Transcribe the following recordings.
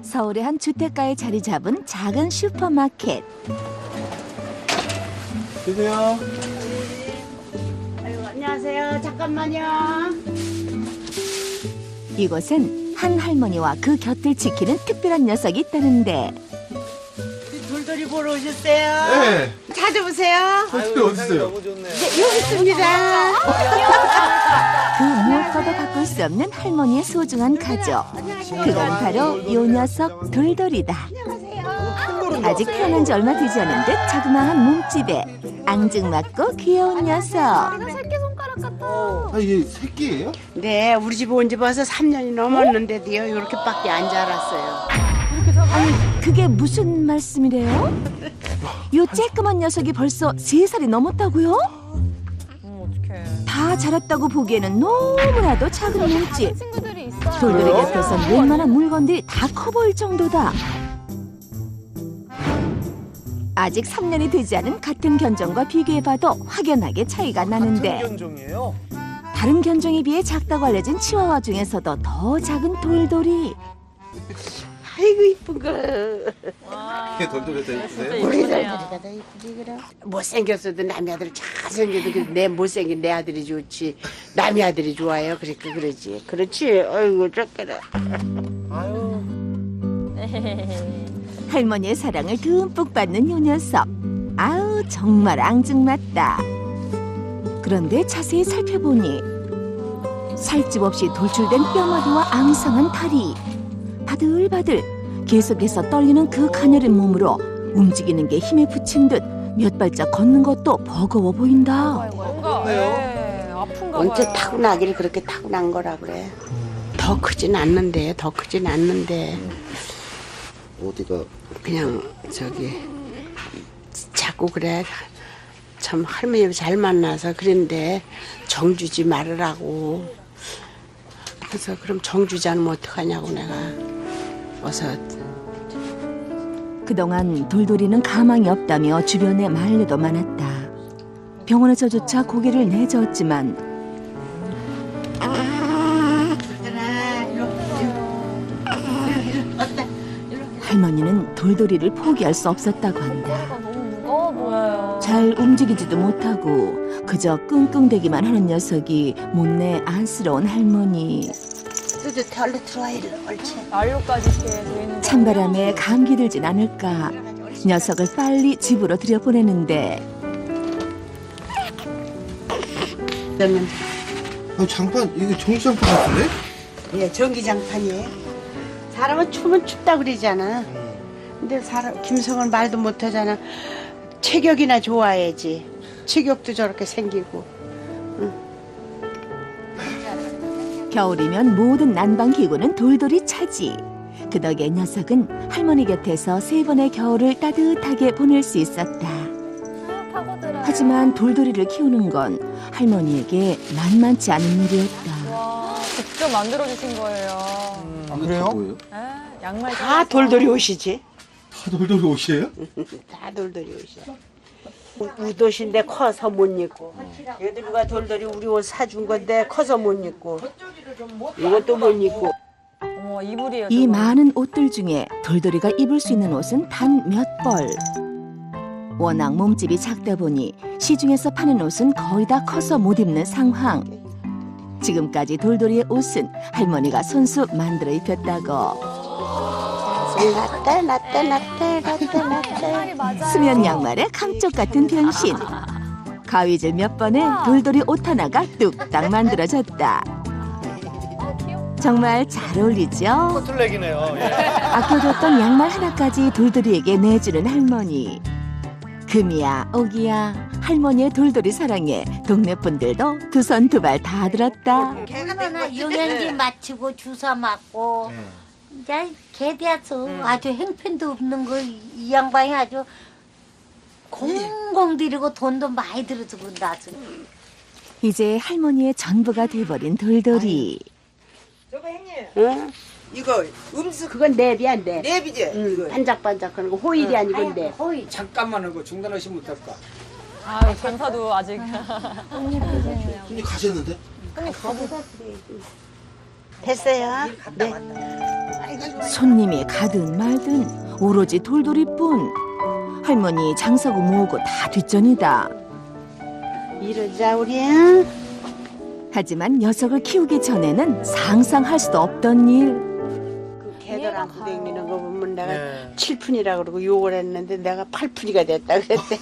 서울의 한 주택가에 자리 잡은 작은 슈퍼마켓. 계세요. 아이고, 안녕하세요. 잠깐만요. 이곳엔 한 할머니와 그 곁을 지키는 특별한 녀석이 있다는데 돌돌이 보러 오셨어요? 네. 자주 보세요. 어디 어딨어요? 너무 좋네. 네, 여기 있습니다. 그 무엇과도 바꿀 수 없는 할머니의 소중한 가족. 그건 바로 요 녀석 돌돌이다. 아직 태어난 지 얼마 되지 않은 듯 자그마한 몸집에 앙증맞고 귀여운 녀석. 아 이게 새끼예요? 네, 우리 집에 온 지 벌써 3년이 넘었는데도요. 이렇게밖에 안 자랐어요. 그게 무슨 말씀이래요? 요 쬐끄만 녀석이 벌써 3살이 넘었다고요? 어떡해. 다 자랐다고 보기에는 너무나도 작은 몸집. 친구들이 있어요. 돌돌이 곁에선 웬만한 물건들이 다 커 보일 정도다. 아직 3년이 되지 않은 같은 견종과 비교해봐도 확연하게 차이가 나는데 견종이에요? 다른 견종에 비해 작다고 알려진 치와와 중에서도 더 작은 돌돌이. 아이고, 이쁜 거. 이게 돌돌이 더 있어요? 우리 돌돌이가 더 이쁘지, 그럼. 못생겼어도 남의 아들 잘생겨도 내 못생긴 내 아들이 좋지. 남의 아들이 좋아요. 그러니까 그러지. 그렇지. 아이고, 좋게라. 아유. 할머니의 사랑을 듬뿍 받는 요 녀석. 아우 정말 앙증맞다. 그런데 자세히 살펴보니 살집 없이 돌출된 뼈마디와 앙상한 다리. 바들바들 계속해서 떨리는 그 가녀린 몸으로 움직이는 게 힘에 부친 듯 몇 발짝 걷는 것도 버거워 보인다. 뭔가 예, 아픈가 봐요. 언제 타고나기를 그렇게 타고난 거라 그래. 더 크진 않는데, 더 크진 않는데. 어디가? 그냥 저기 자꾸 그래. 참 할머니 잘 만나서 그런데 정 주지 말으라고. 그래서 그럼 정 주지 않으면 어떡하냐고 내가 어서. 그동안 돌돌이는 가망이 없다며 주변에 말려도 많았다. 병원에서조차 고개를 내저었지만 할머니는 돌돌이를 포기할 수 없었다고 한다. 너무 무거워 보여요. 잘 움직이지도 못하고 그저 끙끙대기만 하는 녀석이 못내 안쓰러운 할머니. 뜨뜻해 얼른 들어와 이리 옳지. 난로까지 이렇게 돼 있는. 찬바람에 감기 들진 않을까 녀석을 빨리 집으로 들여보내는데 너는 아 장판 이게 전기장판 같은데? 예 전기장판이에요. 사람은 추면 춥다 그러잖아. 근데 사람 김성은 말도 못하잖아. 체격이나 좋아야지. 체격도 저렇게 생기고. 겨울이면 모든 난방 기구는 돌돌이 차지. 그 덕에 녀석은 할머니 곁에서 3번의 겨울을 따뜻하게 보낼 수 있었다. 파고들어요. 하지만 돌돌이를 키우는 건 할머니에게 만만치 않은 일이었다. 와, 직접 만들어 주신 거예요. 아 그래요? 뭐예요? 에, 양말 다 돌돌이 옷이지. 다 돌돌이 옷이에요? 다 돌돌이 옷이야. 우도신데 커서 못 입고. 얘들과 돌돌이 우리 옷 사준 건데 커서 못 입고. 이것도 못 입고. 어머, 이불이에요. 이 저거. 많은 옷들 중에 돌돌이가 입을 수 있는 옷은 단 몇 벌. 워낙 몸집이 작다 보니 시중에서 파는 옷은 거의 다 커서 못 입는 상황. 지금까지 돌돌이의 옷은 할머니가 손수 만들어 입혔다고. 나tte. 수면 양말에 감쪽 같은 변신. 가위질 몇 번에 돌돌이 옷 하나가 뚝딱 만들어졌다. 정말 잘 어울리죠? 코틀렉이네요. 예. 아껴뒀던 양말 하나까지 돌돌이에게 내주는 할머니. 금이야 오기야 할머니의 돌돌이 사랑에 동네 분들도 두 손 두 발 다 들었다. 얼마나 영양제 맞추고 주사 맞고 이제 개 돼서 아주 행편도 없는 거 이 양반이 아주 공공 들이고 돈도 많이 들어주고 나서 이제 할머니의 전부가 돼버린 돌돌이. 응? 이거 음식 그건 랩이야 랩. 랩이지? 응, 반짝반짝하는 거 호일이 아니고 랩. 호이 잠깐만 하고 중단하시면 어떨까? 아, 경사도 아직. 손이 가셨는데? 됐어요. 네. 손님이 가든 말든 오로지 돌돌이뿐. 할머니 장사고 뭐고 다 뒷전이다. 이러자 우리. 하지만 녀석을 키우기 전에는 상상할 수도 없던 일. 그 개들 안고 다니는 거 보면 내가 네. 7푼이라고 그러고 욕을 했는데 내가 8푼이가 됐다 그랬대.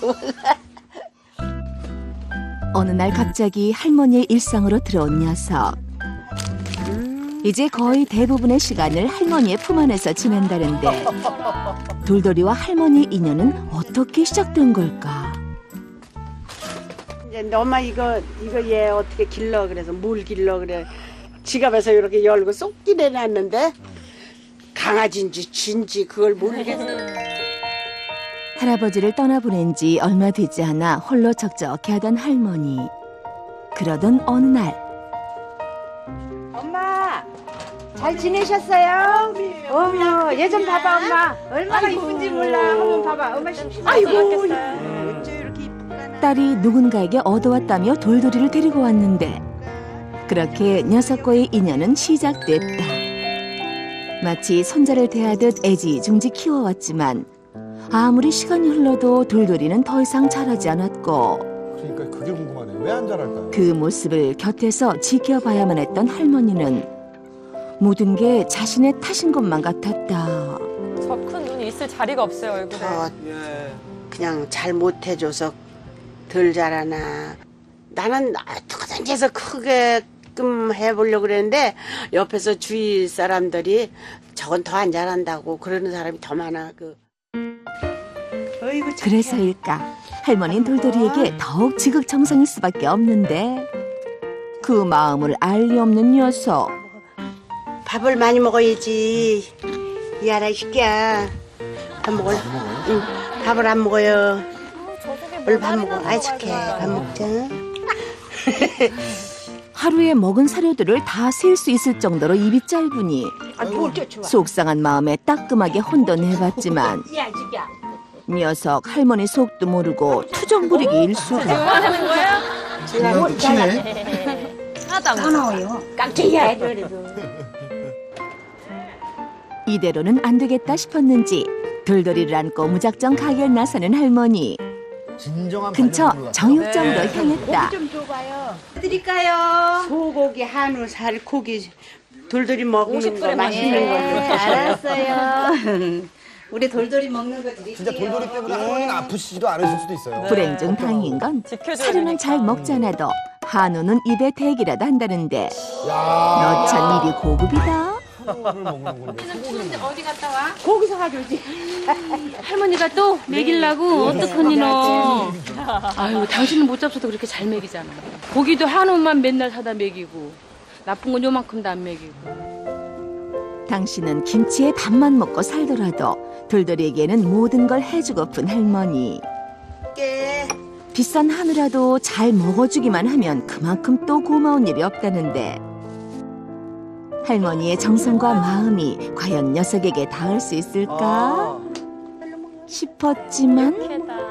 어느 날 갑자기 할머니의 일상으로 들어온 녀석. 이제 거의 대부분의 시간을 할머니의 품 안에서 지낸다는데 돌돌이와 할머니의 인연은 어떻게 시작된 걸까? 이제 엄마 이거 얘 어떻게 길러 그래서 뭘 길러 그래. 지갑에서 이렇게 열고 쏙 끼내놨는데 강아지인지 쥐인지 그걸 모르겠어. 할아버지를 떠나보낸 지 얼마 되지 않아 홀로 적적해하던 할머니. 그러던 어느 날 엄마 잘 지내셨어요? 어머 얘 좀 봐봐 엄마 얼마나 이쁜지 몰라. 한번 봐봐 엄마 심심하지 않겠어요? 어째 이렇게 이쁜가. 딸이 누군가에게 얻어왔다며 돌돌이를 데리고 왔는데 그렇게 녀석과의 인연은 시작됐다. 마치 손자를 대하듯 애지중지 키워왔지만 아무리 시간이 흘러도 돌돌이는 더 이상 자라지 않았고 그러니까 그게 궁금하네요. 왜 안 자랄까요? 그 모습을 곁에서 지켜봐야만 했던 할머니는 모든 게 자신의 탓인 것만 같았다. 저 큰 눈이 있을 자리가 없어요, 얼굴에. 예. 그냥 잘 못해줘서 덜 자라나. 나는 어떻게든지 해서 크게끔 해보려고 그랬는데 옆에서 주위 사람들이 저건 더 안 자란다고 그러는 사람이 더 많아. 어이구, 착해. 그래서일까 할머니는 돌돌이에게 더욱 지극정성일 수밖에 없는데 그 마음을 알 리 없는 녀석. 밥을 많이 먹어야지. 이하라 이 새끼야. 밥 먹을? 응. 밥을 안 먹어요. 얼른 밥 먹어. 아이 착해. 밥 먹자. 하루에 먹은 사료들을 다 셀 수 있을 정도로 입이 짧으니 속상한 마음에 따끔하게 혼도 내봤지만 녀석 할머니 속도 모르고 투정 부리기 일수가. 하는 거예요? 그냥 치네. 하나도 안 나와요. 깍지야 해줘 그래도. 이대로는 안 되겠다 싶었는지 돌돌이를 안고 무작정 가게에 나서는 할머니. 진정한 근처 반영구를 정육점으로 네. 향했다. 좀 줘봐요. 드릴까요? 소고기, 한우, 살, 고기 돌돌이 먹는 50 거 그램 맛있는 걸로. 알았어요. 우리 돌돌이 먹는 거 드릴게요. 진짜 돌돌이 때문에 할머니가 아프시지도 않으실 수도 있어요. 불행 중 다행인 건 지켜줘야 사료는 되니까. 잘 먹잖아도 한우는 입에 대기라도 한다는데 야, 너 참 일이 고급이다. 소고기를 먹는군요. 고기 사가지고 오지. 할머니가 또 먹이려고 어떡하니 너. 아유 당신은 못 잡숴도 그렇게 잘 먹이잖아. 고기도 한우만 맨날 사다 먹이고 나쁜 건 요만큼도 안 먹이고. 당신은 김치에 밥만 먹고 살더라도 돌돌이에게는 모든 걸 해주고픈 할머니. 비싼 한우라도 잘 먹어주기만 하면 그만큼 또 고마운 일이 없다는데 할머니의 정성과 마음이 과연 녀석에게 닿을 수 있을까 싶었지만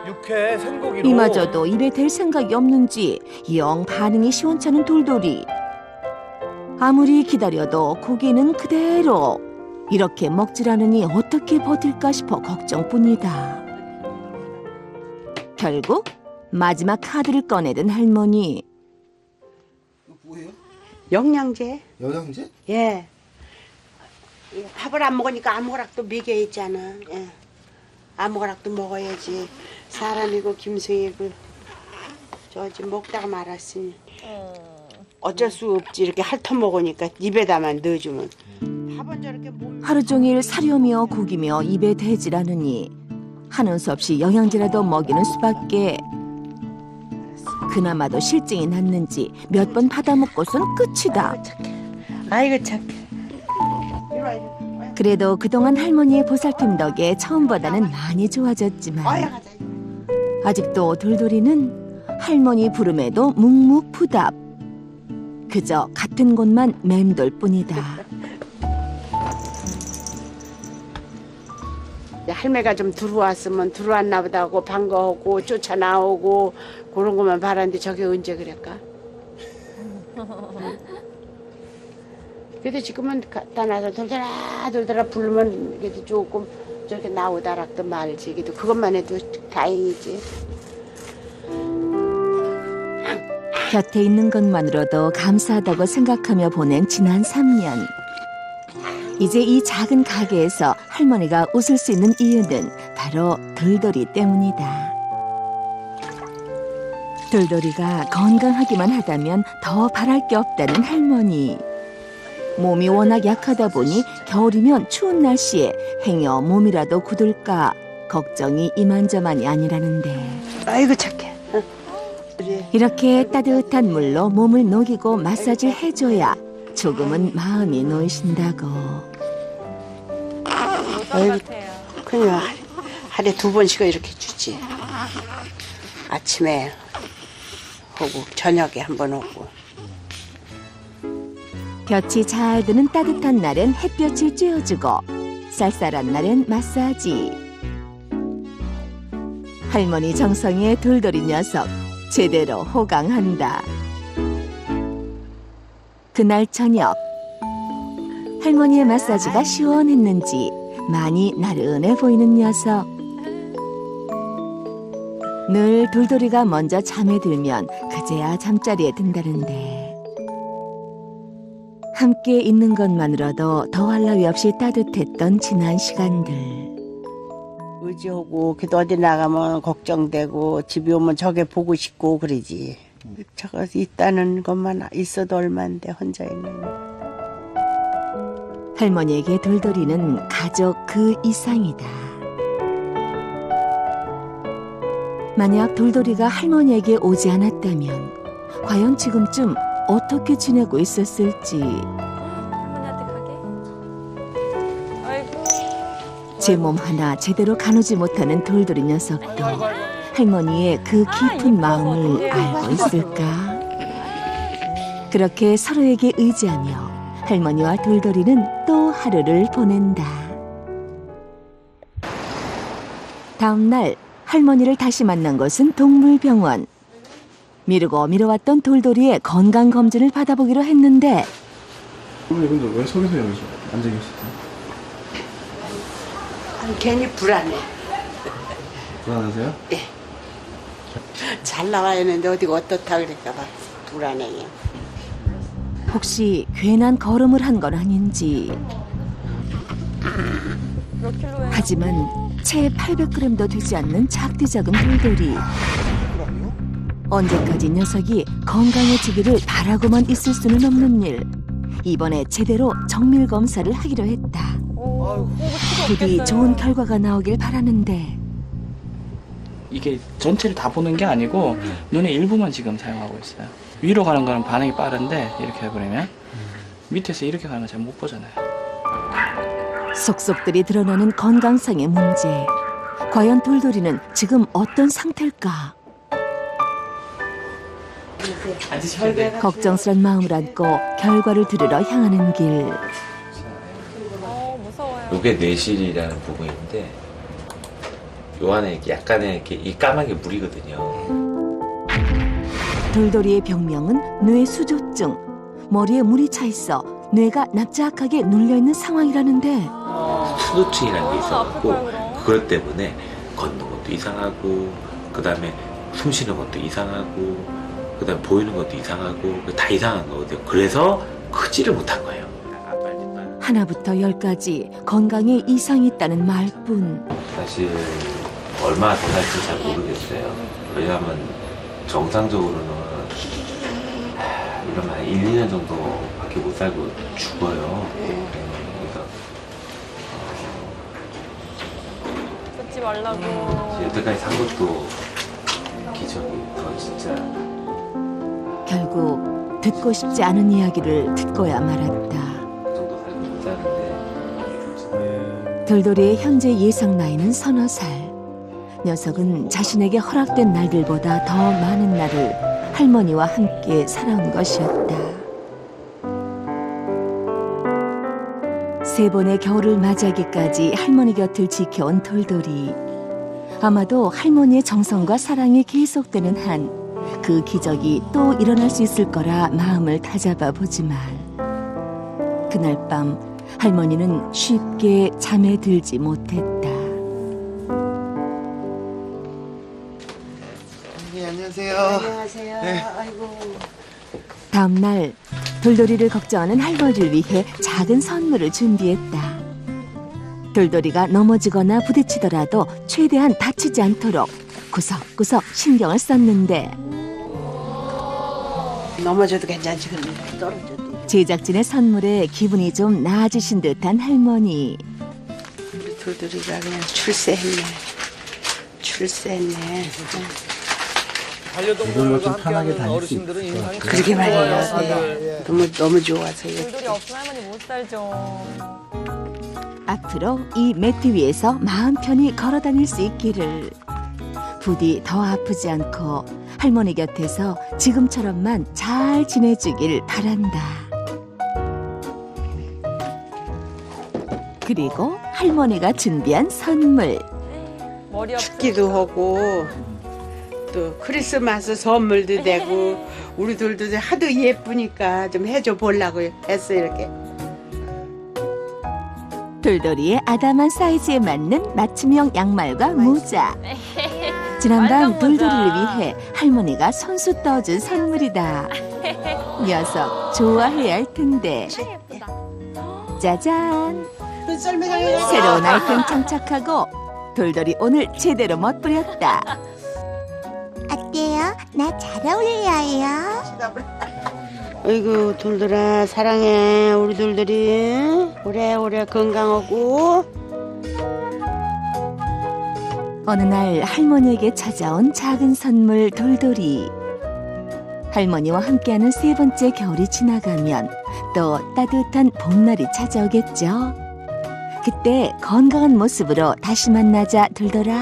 육회 생고기로. 이마저도 입에 댈 생각이 없는지 영 반응이 시원찮은 돌돌이. 아무리 기다려도 고기는 그대로. 이렇게 먹질 않으니 어떻게 버틸까 싶어 걱정뿐이다. 결국 마지막 카드를 꺼내든 할머니. 이거 뭐예요? 영양제? 영양제? 예. 밥을 안 먹으니까 아무거락도 먹여야잖아. 예. 아무거락도 먹어야지. 사람이고 김승이고 저지 먹다가 말았으니 어쩔 수 없지. 이렇게 핥아 먹으니까 입에다만 넣어주면. 밥은 저렇게 하루 종일 사료며 고기며 입에 대질 않으니 하는 수 없이 영양제라도 먹이는 수밖에. 그나마도 실증이 났는지 몇 번 받아먹고선 끝이다. 아이고 착해. 그래도 그동안 할머니의 보살핌 덕에 처음보다는 많이 좋아졌지만 아직도 돌돌이는 할머니 부름에도 묵묵부답. 그저 같은 곳만 맴돌 뿐이다. 할매가 좀 들어왔으면 들어왔나 보다 하고 반가워하고 쫓아나오고 그런 것만 바랐는데 저게 언제 그럴까? 그래도 지금은 갖다 놔서 돌더라 부르면 그래도 조금 저렇게 나오다락도 말지. 그래도 그것만 해도 다행이지. 곁에 있는 것만으로도 감사하다고 생각하며 보낸 지난 3년. 이제 이 작은 가게에서 할머니가 웃을 수 있는 이유는 바로 돌돌이 때문이다. 돌돌이가 건강하기만 하다면 더 바랄 게 없다는 할머니. 몸이 워낙 약하다 보니 겨울이면 추운 날씨에 행여 몸이라도 굳을까 걱정이 이만저만이 아니라는데. 아이고 착해. 그래. 이렇게 따뜻한 물로 몸을 녹이고 마사지를 해줘야 조금은 마음이 놓이신다고. 아이고, 그냥 하루에 2번씩은 이렇게 주지. 아침에 오고 저녁에 한 번 오고. 볕이 잘 드는 따뜻한 날엔 햇볕을 쬐어주고 쌀쌀한 날엔 마사지. 할머니 정성의 돌돌이 녀석 제대로 호강한다. 그날 저녁 할머니의 마사지가 시원했는지 많이 나른해 보이는 녀석. 늘 돌돌이가 먼저 잠에 들면 그제야 잠자리에 든다는데 함께 있는 것만으로도 더할 나위 없이 따뜻했던 지난 시간들. 의지하고 그래도 어디 나가면 걱정되고 집에 오면 저게 보고 싶고 그러지. 저거 있다는 것만 있어도 얼만데 혼자 있는 거. 할머니에게 돌돌이는 가족 그 이상이다. 만약 돌돌이가 할머니에게 오지 않았다면 과연 지금쯤 어떻게 지내고 있었을지. 할머니한테 가게? 아이고. 제 몸 하나 제대로 가누지 못하는 돌돌이 녀석도 할머니의 그 깊은 마음을 알고 있을까? 그렇게 서로에게 의지하며 할머니와 돌돌이는 또 하루를 보낸다. 다음 날 할머니를 다시 만난 곳은 동물병원. 미루고 미뤄왔던 돌돌이의 건강검진을 받아보기로 했는데 어머니 근데 왜 서기서 여기 앉아 계시죠? 괜히 불안해. 불안하세요? 예. 잘 나와야 하는데 어디가 어떻다 그럴까봐 불안해요. 혹시 괜한 걸음을 한 건 아닌지. 몇 킬로예요? 하지만 채 800g도 되지 않는 작디 작은 돌돌이. 언제까지 녀석이 건강해지기를 바라고만 있을 수는 없는 일. 이번에 제대로 정밀 검사를 하기로 했다. 부디 좋은 결과가 나오길 바라는데 이게 전체를 다 보는 게 아니고 눈의 일부만 지금 사용하고 있어요. 위로 가는 거는 반응이 빠른데 이렇게 해버리면 밑에서 이렇게 가는 거 잘 못 보잖아요. 속속들이 드러나는 건강상의 문제. 과연 돌돌이는 지금 어떤 상태일까? 걱정스런 마음을 안고 결과를 들으러 향하는 길. 무서워요. 요게 뇌실이라는 부분인데 요 안에 이렇게 약간의 이렇게 이 까만 게 물이거든요. 돌돌이의 병명은 뇌수조증. 머리에 물이 차 있어 뇌가 납작하게 눌려 있는 상황이라는데 수두증이라는 게 있어갖고 그것 때문에 걷는 것도 이상하고 그다음에 숨 쉬는 것도 이상하고 그다음에 보이는 것도 이상하고 다 이상한 거거든요. 그래서 크지를 못한 거예요. 하나부터 10까지 건강에 이상이 있다는 말뿐. 사실 얼마나 더 살지 잘 모르겠어요. 왜냐하면 정상적으로는 이러면 1, 2년 정도밖에 못 살고 죽어요. 그래서 듣지 말라고. 여태까지 산 것도 기적이 더 진짜. 결국 듣고 싶지 않은 이야기를 듣고야 말았다. 그 정도 살고 못 사는데. 돌돌이의 현재 예상 나이는 서너 살. 녀석은 자신에게 허락된 날들보다 더 많은 날을 할머니와 함께 살아온 것이었다. 3번의 겨울을 맞이하기까지 할머니 곁을 지켜온 돌돌이. 아마도 할머니의 정성과 사랑이 계속되는 한 그 기적이 또 일어날 수 있을 거라 마음을 다잡아 보지만 그날 밤 할머니는 쉽게 잠에 들지 못했다. 네, 안녕하세요. 안녕하세요. 네. 아이고. 다음 날 돌돌이를 걱정하는 할머니를 위해 작은 선물을 준비했다. 돌돌이가 넘어지거나 부딪히더라도 최대한 다치지 않도록 구석구석 신경을 썼는데 넘어져도 괜찮지 근데 떨어져도. 제작진의 선물에 기분이 좀 나아지신 듯한 할머니. 우리 돌돌이가 그냥 출세했네. 출세했네. 반려동물과 함께하는 어르신들은 인상이 그러게 말이에요. 네. 너무 좋아서요. 돌돌이 없으면 할머니 못 살죠. 앞으로 이 매트 위에서 마음 편히 걸어 다닐 수 있기를. 부디 더 아프지 않고 할머니 곁에서 지금처럼만 잘 지내주길 바란다. 그리고 할머니가 준비한 선물. 머리 없으니까. 춥기도 하고 또 크리스마스 선물도 되고 우리 돌도 하도 예쁘니까 좀 해줘 보려고 했어 이렇게. 돌돌이의 아담한 사이즈에 맞는 맞춤형 양말과 모자. 지난밤 완전 모자. 돌돌이를 위해 할머니가 손수 떠준 선물이다. 녀석 좋아해야 할 텐데. 예쁘다. 짜잔! 새로운 아이템 장착하고 돌돌이 오늘 제대로 멋부렸다. 어때요? 나 잘 어울려요. 아이고 돌돌아 사랑해 우리 돌돌이 오래오래 건강하고. 어느 날 할머니에게 찾아온 작은 선물 돌돌이. 할머니와 함께하는 세 번째 겨울이 지나가면 또 따뜻한 봄날이 찾아오겠죠. 그때 건강한 모습으로 다시 만나자 돌돌아.